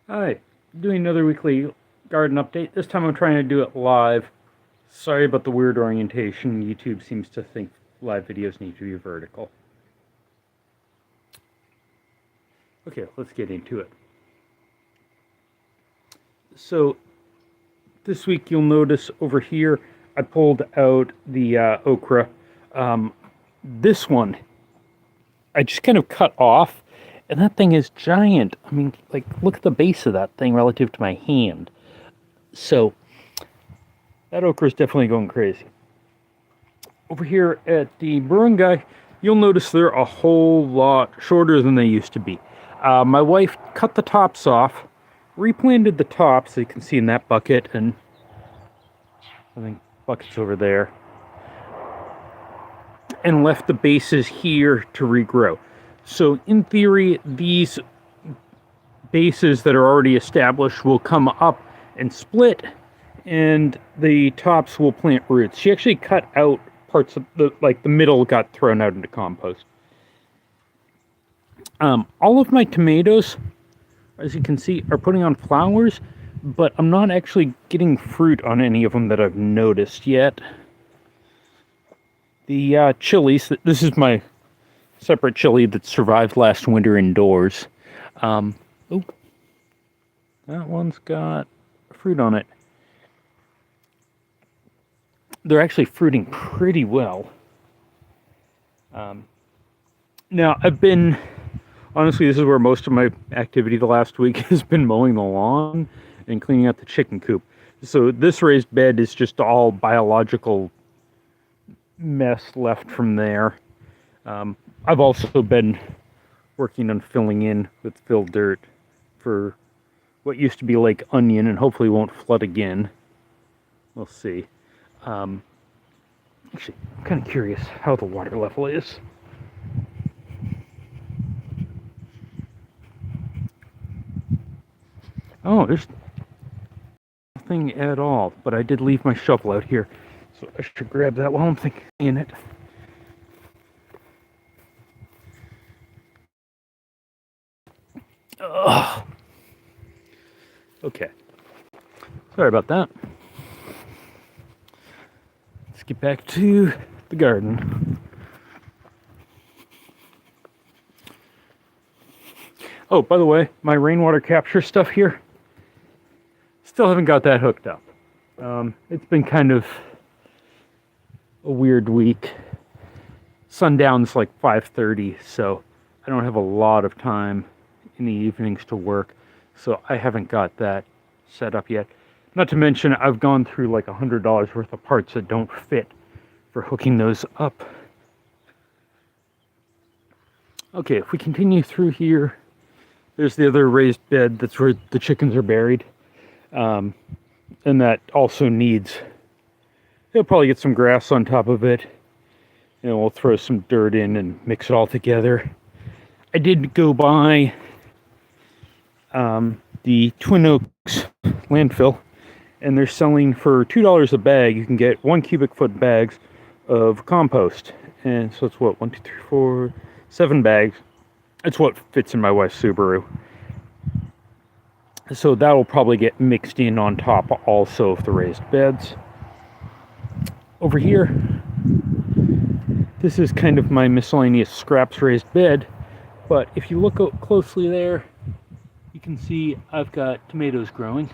Hi, doing another weekly garden update. This time I'm trying to do it live. Sorry about the weird orientation. YouTube seems to think live videos need to be vertical. Okay, let's get into it. So this week you'll notice over here I pulled out the okra. This one I just kind of cut off, and that thing is giant. I mean, like, look at the base of that thing relative to my hand. So that okra is definitely going crazy. Over here at the barungai, you'll notice they're a whole lot shorter than they used to be. My wife cut the tops off, replanted the tops, so you can see in that bucket, and I think bucket's over there, and left the bases here to regrow. So in theory, these bases that are already established will come up and split, and the tops will plant roots. She actually cut out parts of the middle got thrown out into compost. All of my tomatoes, as you can see, are putting on flowers, but I'm not actually getting fruit on any of them that I've noticed yet. The chilies, this is my separate chili that survived last winter indoors. Oh, that one's got fruit on it. They're actually fruiting pretty well. Now, honestly, this is where most of my activity the last week has been mowing the lawn and cleaning out the chicken coop. So this raised bed is just all biological mess left from there. I've also been working on filling in with fill dirt for what used to be Lake Onion and hopefully won't flood again. We'll see. Actually, I'm kind of curious how the water level is. Oh, there's nothing at all, but I did leave my shovel out here, so I should grab that while I'm thinking in it. Ugh. Okay. Sorry about that. Let's get back to the garden. Oh, by the way, my rainwater capture stuff here, still haven't got that hooked up. It's been kind of a weird week. Sundown's like 5:30, so I don't have a lot of time in the evenings to work, so I haven't got that set up yet. Not to mention, I've gone through like $100 worth of parts that don't fit for hooking those up. Okay, if we continue through here, there's the other raised bed. That's where the chickens are buried. And that also needs, they'll probably get some grass on top of it. And we'll throw some dirt in and mix it all together. I did go by the Twin Oaks landfill, and they're selling for $2 a bag. You can get 1 cubic foot bags of compost. And so it's what, 1, 2, 3, 4, 7 bags. It's what fits in my wife's Subaru. So that'll probably get mixed in on top also of the raised beds. Over here, this is kind of my miscellaneous scraps raised bed. But if you look closely there, you can see I've got tomatoes growing.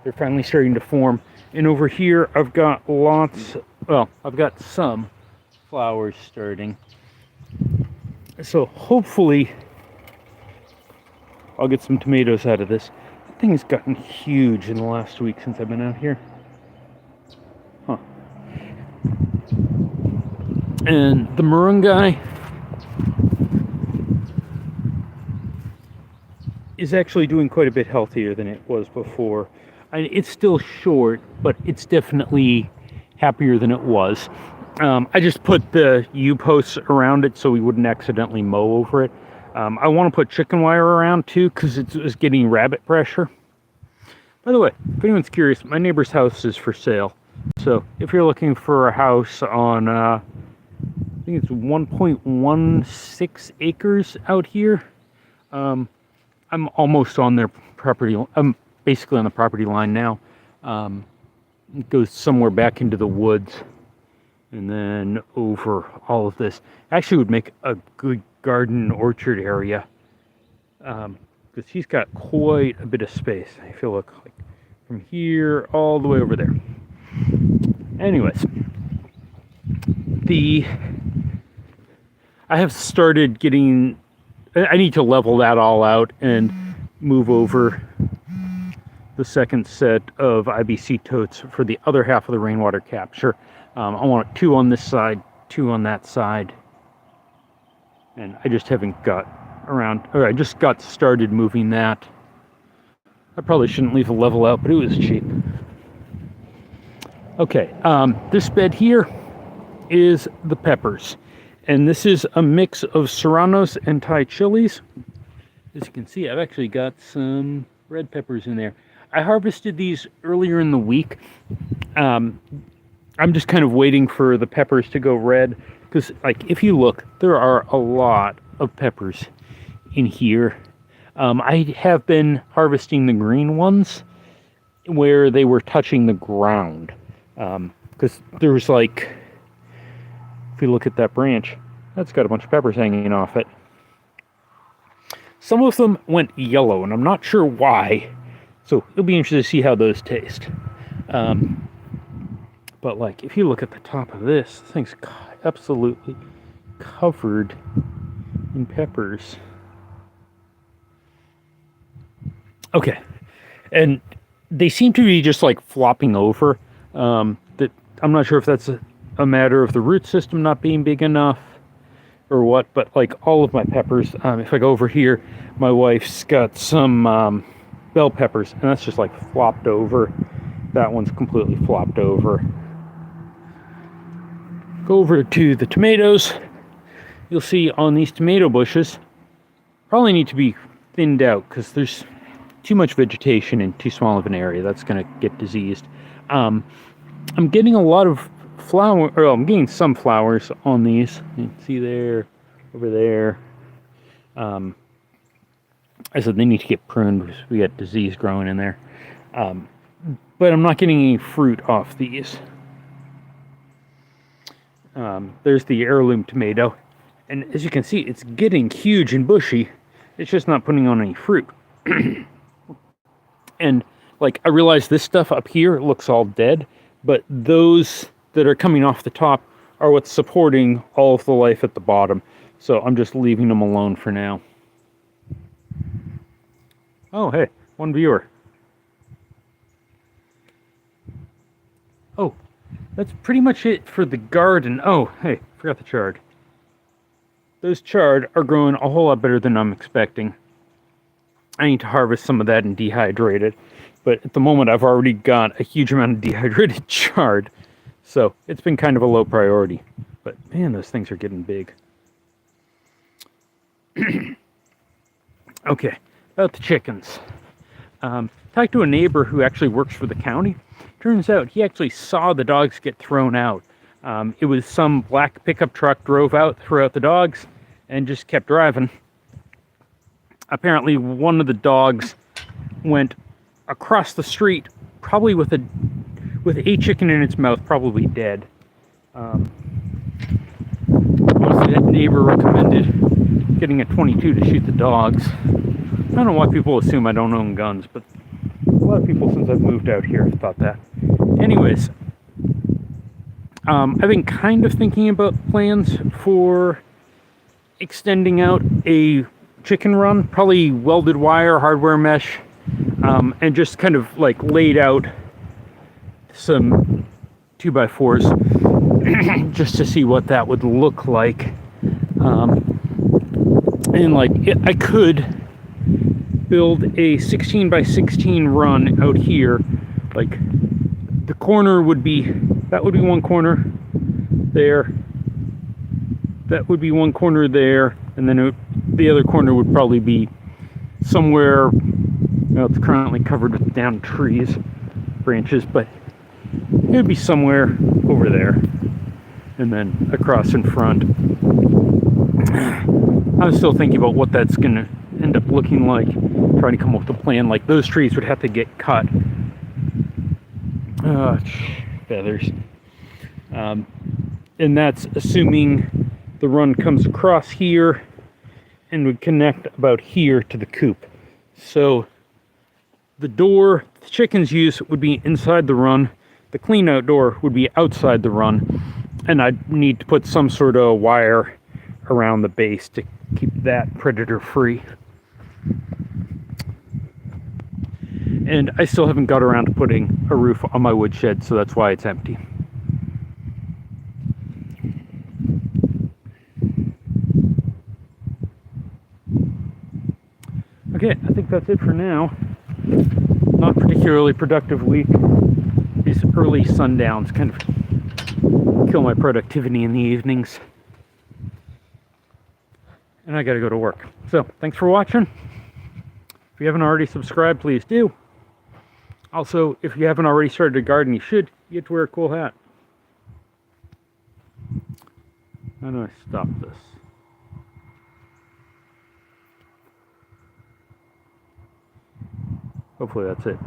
They're finally starting to form. And over here, I've got I've got some flowers starting. So hopefully I'll get some tomatoes out of this. That thing has gotten huge in the last week since I've been out here. Huh. And the barungai is actually doing quite a bit healthier than it was before. It's still short, but it's definitely happier than it was. I just put the U-posts around it so we wouldn't accidentally mow over it. I want to put chicken wire around too because it's getting rabbit pressure. By the way, if anyone's curious, my neighbor's house is for sale. So if you're looking for a house on, I think it's 1.16 acres out here, I'm almost on their property. I'm basically on the property line now. It goes somewhere back into the woods, and then over all of this. Actually, would make a good garden orchard area, because he's got quite a bit of space. If you look like from here all the way over there. Anyways, I have started getting. I need to level that all out and move over the second set of IBC totes for the other half of the rainwater capture. I want 2 on this side, 2 on that side, and I just haven't got around, or I just got started moving that. I probably shouldn't leave the level out, but it was cheap. Okay, this bed here is the peppers, and this is a mix of serranos and Thai chilies. As you can see, I've actually got some red peppers in there. I harvested these earlier in the week. I'm just kind of waiting for the peppers to go red, because like if you look, there are a lot of peppers in here. I have been harvesting the green ones where they were touching the ground, because there was like, if you look at that branch, that's got a bunch of peppers hanging off it. Some of them went yellow, and I'm not sure why. So it'll be interesting to see how those taste. But like, if you look at the top of this thing's absolutely covered in peppers. Okay, and they seem to be just like flopping over. That I'm not sure if that's a matter of the root system not being big enough or what, but like all of my peppers, if I go over here, my wife's got some bell peppers, and that's just like flopped over. That one's completely flopped over. Go over to the tomatoes. You'll see on these tomato bushes, probably need to be thinned out because there's too much vegetation in too small of an area. That's going to get diseased. I'm getting a lot of I'm getting some flowers on these. You can see there, over there. I said they need to get pruned because we got disease growing in there. But I'm not getting any fruit off these. There's the heirloom tomato. And as you can see, it's getting huge and bushy. It's just not putting on any fruit. And like, I realize this stuff up here looks all dead, but those that are coming off the top are what's supporting all of the life at the bottom. So I'm just leaving them alone for now. Oh, hey, one viewer. Oh, that's pretty much it for the garden. Oh, hey, forgot the chard. Those chard are growing a whole lot better than I'm expecting. I need to harvest some of that and dehydrate it. But at the moment, I've already got a huge amount of dehydrated chard. So it's been kind of a low priority. But man, those things are getting big. Okay, about the chickens. Talked to a neighbor who actually works for the county. Turns out he actually saw the dogs get thrown out. It was some black pickup truck drove out, threw out the dogs, and just kept driving. Apparently one of the dogs went across the street, probably with a chicken in its mouth, probably dead. Honestly, that neighbor recommended getting a .22 to shoot the dogs. I don't know why people assume I don't own guns, but a lot of people since I've moved out here have thought that. Anyways, I've been kind of thinking about plans for extending out a chicken run, probably welded wire, hardware mesh, and just kind of like laid out some 2x4s just to see what that would look like. And like I could build a 16 by 16 run out here. Like the corner would be, that would be one corner there, that would be one corner there, and then the other corner would probably be somewhere, well, it's currently covered with downed trees, branches, but it would be somewhere over there, and then across in front. I was still thinking about what that's gonna, end up looking like, trying to come up with a plan. Like those trees would have to get cut. Feathers. And that's assuming the run comes across here and would connect about here to the coop. So the door the chickens use would be inside the run. The clean out door would be outside the run. And I'd need to put some sort of wire around the base to keep that predator free. And I still haven't got around to putting a roof on my woodshed, so that's why it's empty. Okay, I think that's it for now. Not particularly productive week. These early sundowns kind of kill my productivity in the evenings. And I gotta go to work. So, thanks for watching. If you haven't already subscribed, please do. Also, if you haven't already started a garden, you should. You get to wear a cool hat. How do I stop this? Hopefully that's it.